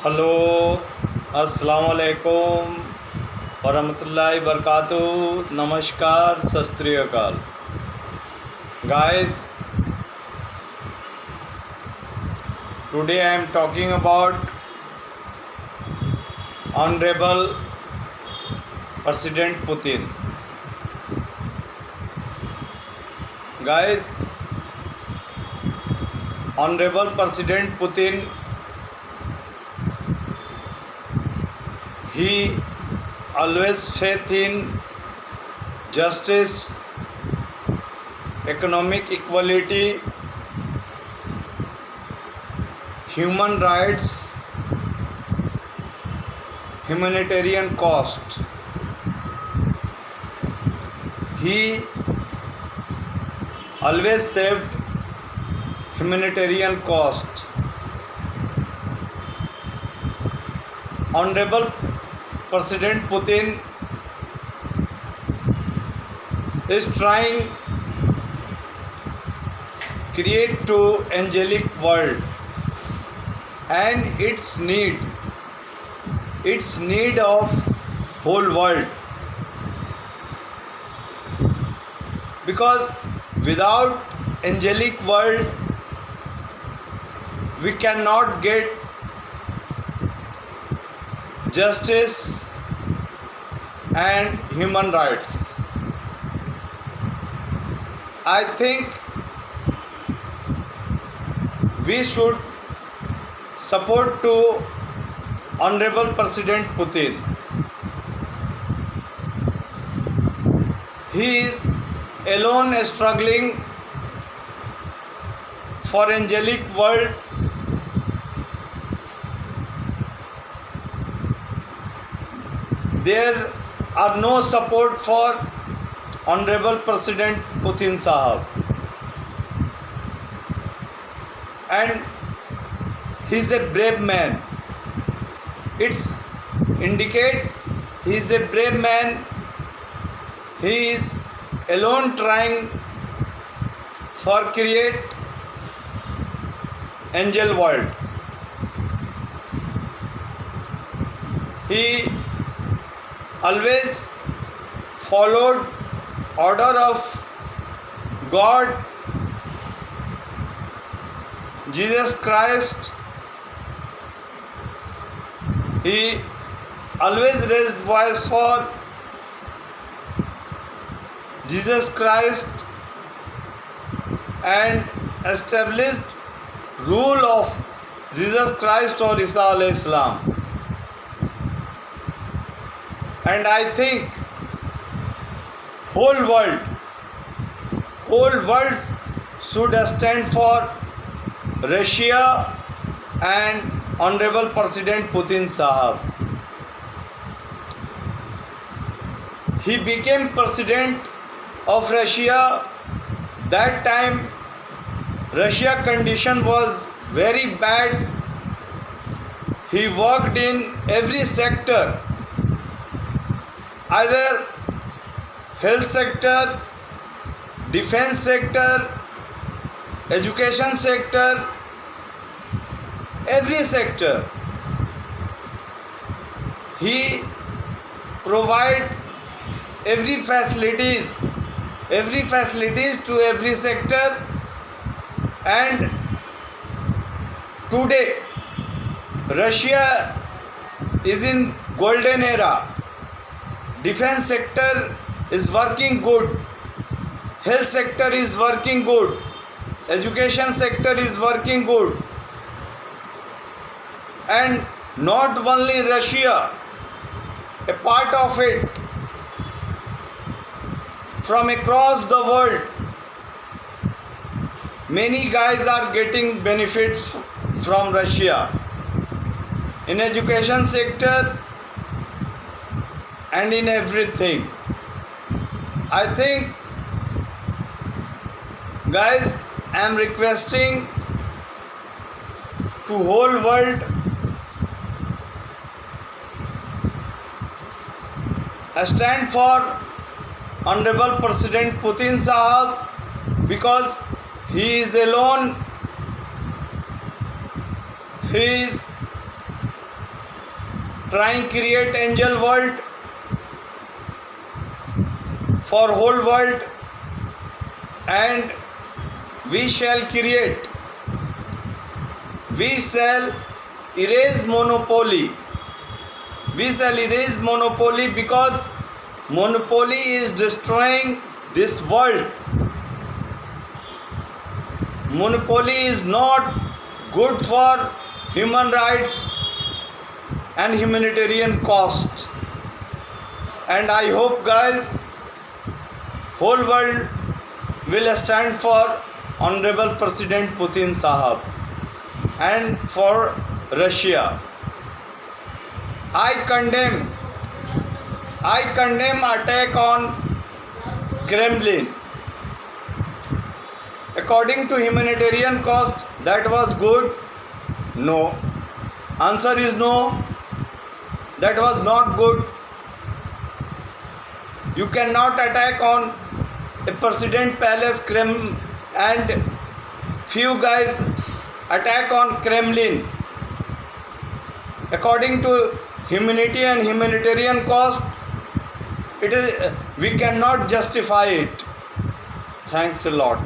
Hello, अस्सलाम वालेकुम वरहमतुल्लाहि बरकातुहू। नमस्कार, सत श्री अकाल। Guys, today I am talking about Honorable President Putin. Guys, Honorable President Putin, he always faith in justice, economic equality, human rights, humanitarian cost. He always saved humanitarian cost. Honorable President Putin is trying create to angelic world and its need of whole world, because without angelic world we cannot get justice and human rights. I think we should support to Honorable President Putin. He is alone struggling for angelic world. There are no support for Honorable President Putin Sahab, and he is a brave man. It's indicate he is a brave man. He is alone trying for create angel world. He always followed order of God, Jesus Christ. He always raised voice for Jesus Christ and established rule of Jesus Christ or Isa alayhi salam. And I think whole world should stand for Russia and Honorable President Putin Sahab. He became president of Russia. That time Russia condition was very bad. He worked in every sector, either health sector, defense sector, education sector, every sector. He provide every facilities to every sector, and today Russia is in golden era. Defense sector is working good, health sector is working good, education sector is working good, and not only Russia, a part of it, from across the world, many guys are getting benefits from Russia in education sector and in everything. I think, guys, I am requesting to whole world stand for Honorable President Putin Sahab, because he is alone. He is trying create angel world for whole world, and we shall erase monopoly. We shall erase monopoly because monopoly is destroying this world. Monopoly is not good for human rights and humanitarian cost. And I hope, guys, whole world will stand for Honorable President Putin Sahab and for Russia. I condemn attack on Kremlin. According to humanitarian cost, that was good? No. Answer is no. That was not good. You cannot attack on a president palace and few guys attack on Kremlin. According to humanity and humanitarian cost, we cannot justify it. Thanks a lot.